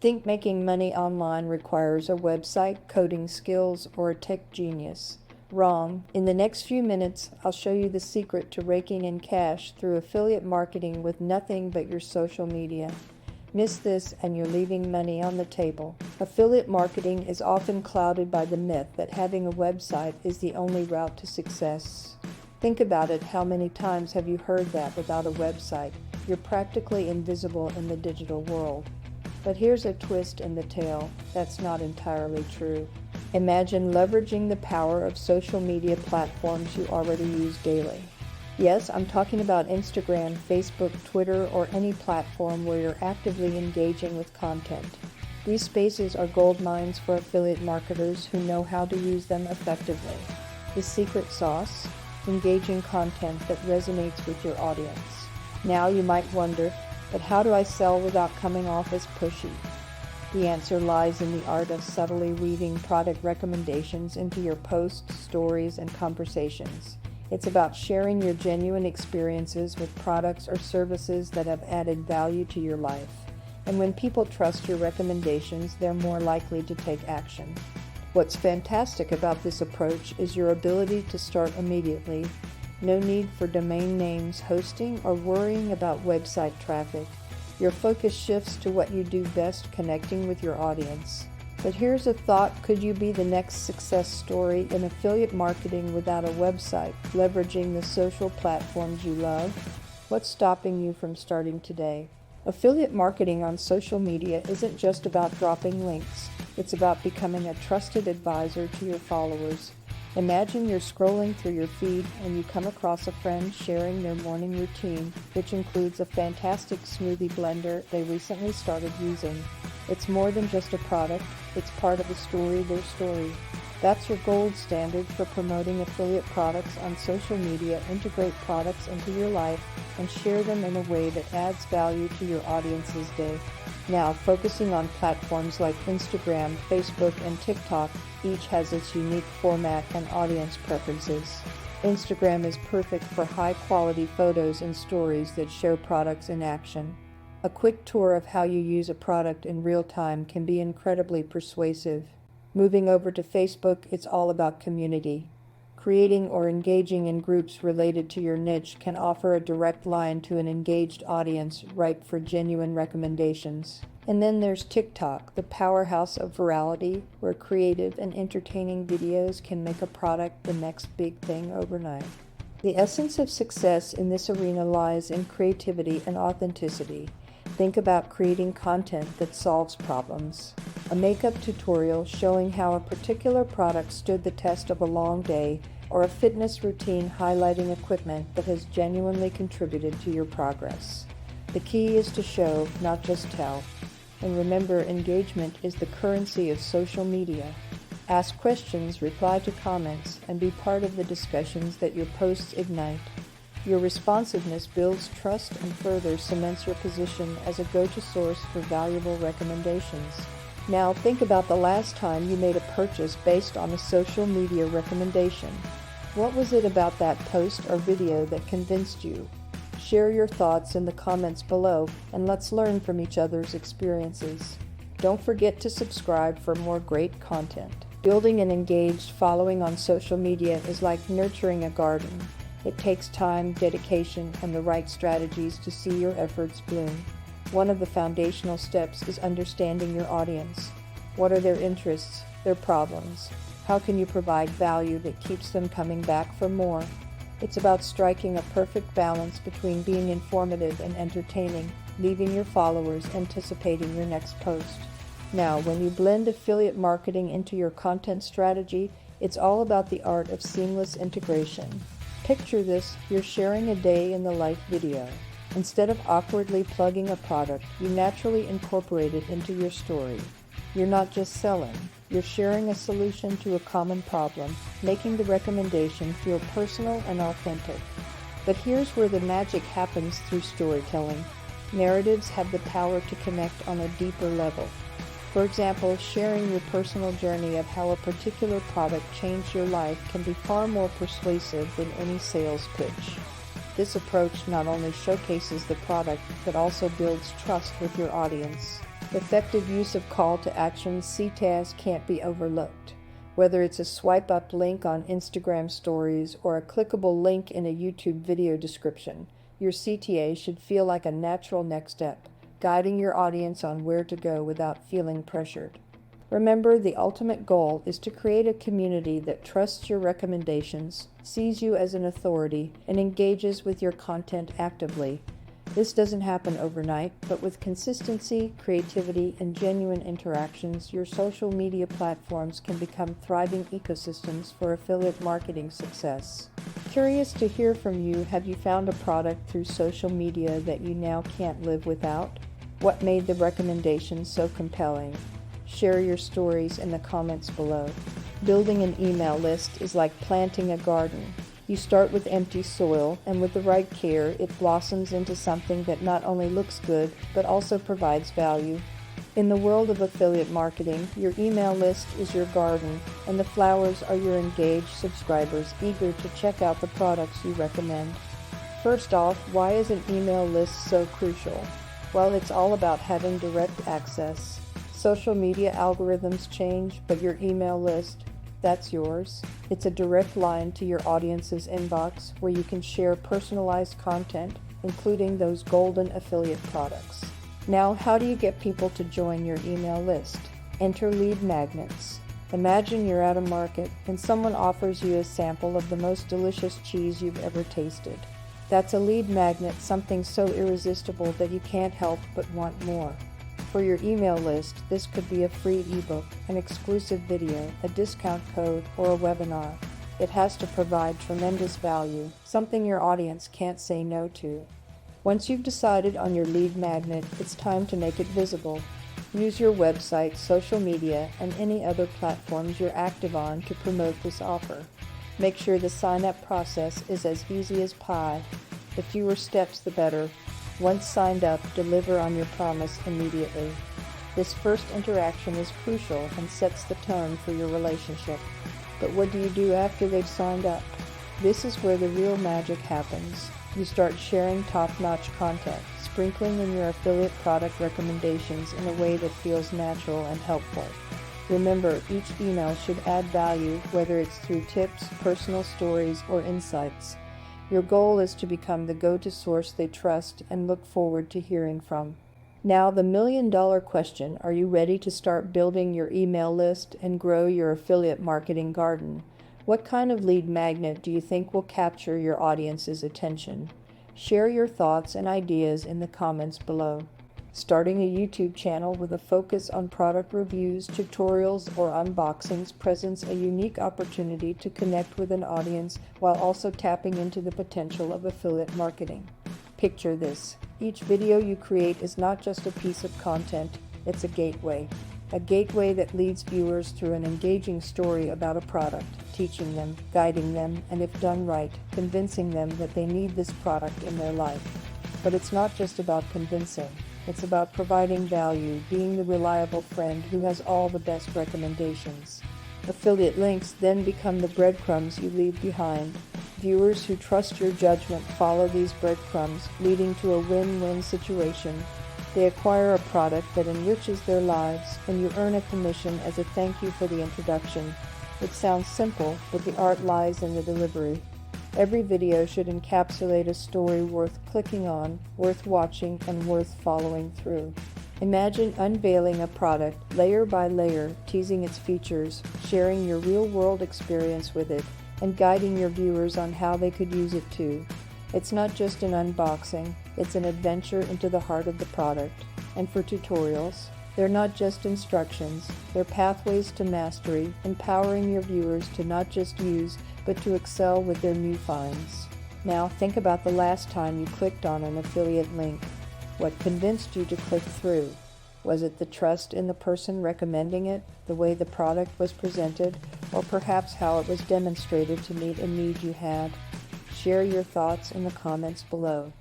Think making money online requires a website, coding skills, or a tech genius. Wrong. In the next few minutes, I'll show you the secret to raking in cash through affiliate marketing with nothing but your social media. Miss this and you're leaving money on the table. Affiliate marketing is often clouded by the myth that having a website is the only route to success. Think about it, how many times have you heard that without a website? You're practically invisible in the digital world. But here's a twist in the tale that's not entirely true. Imagine leveraging the power of social media platforms you already use daily. Yes, I'm talking about Instagram, Facebook, Twitter, or any platform where you're actively engaging with content. These spaces are gold mines for affiliate marketers who know how to use them effectively. The secret sauce? Engaging content that resonates with your audience. Now you might wonder, but how do I sell without coming off as pushy? The answer lies in the art of subtly weaving product recommendations into your posts, stories, and conversations. It's about sharing your genuine experiences with products or services that have added value to your life. And when people trust your recommendations, they're more likely to take action. What's fantastic about this approach is your ability to start immediately. No need for domain names, hosting, or worrying about website traffic. Your focus shifts to what you do best, connecting with your audience. But here's a thought: could you be the next success story in affiliate marketing without a website, leveraging the social platforms you love? What's stopping you from starting today? Affiliate marketing on social media isn't just about dropping links. It's about becoming a trusted advisor to your followers. Imagine you're scrolling through your feed and you come across a friend sharing their morning routine, which includes a fantastic smoothie blender they recently started using. It's more than just a product, it's part of the story, their story. That's your gold standard for promoting affiliate products on social media. Integrate products into your life and share them in a way that adds value to your audience's day. Now, focusing on platforms like Instagram, Facebook, and TikTok, each has its unique format and audience preferences. Instagram is perfect for high-quality photos and stories that show products in action. A quick tour of how you use a product in real time can be incredibly persuasive. Moving over to Facebook, it's all about community. Creating or engaging in groups related to your niche can offer a direct line to an engaged audience ripe for genuine recommendations. And then there's TikTok, the powerhouse of virality, where creative and entertaining videos can make a product the next big thing overnight. The essence of success in this arena lies in creativity and authenticity. Think about creating content that solves problems. A makeup tutorial showing how a particular product stood the test of a long day, or a fitness routine highlighting equipment that has genuinely contributed to your progress. The key is to show, not just tell. And remember, engagement is the currency of social media. Ask questions, reply to comments, and be part of the discussions that your posts ignite. Your responsiveness builds trust and further cements your position as a go-to source for valuable recommendations. Now think about the last time you made a purchase based on a social media recommendation. What was it about that post or video that convinced you? Share your thoughts in the comments below and let's learn from each other's experiences. Don't forget to subscribe for more great content. Building an engaged following on social media is like nurturing a garden. It takes time, dedication, and the right strategies to see your efforts bloom. One of the foundational steps is understanding your audience. What are their interests, their problems? How can you provide value that keeps them coming back for more? It's about striking a perfect balance between being informative and entertaining, leaving your followers anticipating your next post. Now, when you blend affiliate marketing into your content strategy, it's all about the art of seamless integration. Picture this: you're sharing a day in the life video. Instead of awkwardly plugging a product, you naturally incorporate it into your story. You're not just selling, you're sharing a solution to a common problem, making the recommendation feel personal and authentic. But here's where the magic happens through storytelling. Narratives have the power to connect on a deeper level. For example, sharing your personal journey of how a particular product changed your life can be far more persuasive than any sales pitch. This approach not only showcases the product, but also builds trust with your audience. Effective use of call to action CTAs can't be overlooked. Whether it's a swipe up link on Instagram stories or a clickable link in a YouTube video description, your CTA should feel like a natural next step, guiding your audience on where to go without feeling pressured. Remember, the ultimate goal is to create a community that trusts your recommendations, sees you as an authority, and engages with your content actively. This doesn't happen overnight, but with consistency, creativity, and genuine interactions, your social media platforms can become thriving ecosystems for affiliate marketing success. Curious to hear from you, have you found a product through social media that you now can't live without? What made the recommendation so compelling? Share your stories in the comments below. Building an email list is like planting a garden. You start with empty soil, and with the right care, it blossoms into something that not only looks good, but also provides value. In the world of affiliate marketing, your email list is your garden, and the flowers are your engaged subscribers eager to check out the products you recommend. First off, why is an email list so crucial? Well, it's all about having direct access. Social media algorithms change, but your email list, that's yours. It's a direct line to your audience's inbox where you can share personalized content, including those golden affiliate products. Now, how do you get people to join your email list? Enter lead magnets. Imagine you're at a market and someone offers you a sample of the most delicious cheese you've ever tasted. That's a lead magnet, something so irresistible that you can't help but want more. For your email list, this could be a free ebook, an exclusive video, a discount code, or a webinar. It has to provide tremendous value, something your audience can't say no to. Once you've decided on your lead magnet, it's time to make it visible. Use your website, social media, and any other platforms you're active on to promote this offer. Make sure the sign-up process is as easy as pie. The fewer steps, the better. Once signed up, deliver on your promise immediately. This first interaction is crucial and sets the tone for your relationship. But what do you do after they've signed up? This is where the real magic happens. You start sharing top-notch content, sprinkling in your affiliate product recommendations in a way that feels natural and helpful. Remember, each email should add value, whether it's through tips, personal stories, or insights. Your goal is to become the go-to source they trust and look forward to hearing from. Now, the million-dollar question: are you ready to start building your email list and grow your affiliate marketing garden? What kind of lead magnet do you think will capture your audience's attention? Share your thoughts and ideas in the comments below. Starting a YouTube channel with a focus on product reviews, tutorials, or unboxings presents a unique opportunity to connect with an audience while also tapping into the potential of affiliate marketing. Picture this: each video you create is not just a piece of content, it's a gateway that leads viewers through an engaging story about a product, teaching them, guiding them, and if done right, convincing them that they need this product in their life. But it's not just about convincing. It's about providing value, being the reliable friend who has all the best recommendations. Affiliate links then become the breadcrumbs you leave behind. Viewers who trust your judgment follow these breadcrumbs, leading to a win-win situation. They acquire a product that enriches their lives, and you earn a commission as a thank you for the introduction. It sounds simple, but the art lies in the delivery. Every video should encapsulate a story worth clicking on, worth watching, and worth following through. Imagine unveiling a product layer by layer, teasing its features, sharing your real-world experience with it, and guiding your viewers on how they could use it too. It's not just an unboxing, it's an adventure into the heart of the product. And for tutorials, they're not just instructions, they're pathways to mastery, empowering your viewers to not just use, but to excel with their new finds. Now think about the last time you clicked on an affiliate link. What convinced you to click through? Was it the trust in the person recommending it, the way the product was presented, or perhaps how it was demonstrated to meet a need you had? Share your thoughts in the comments below.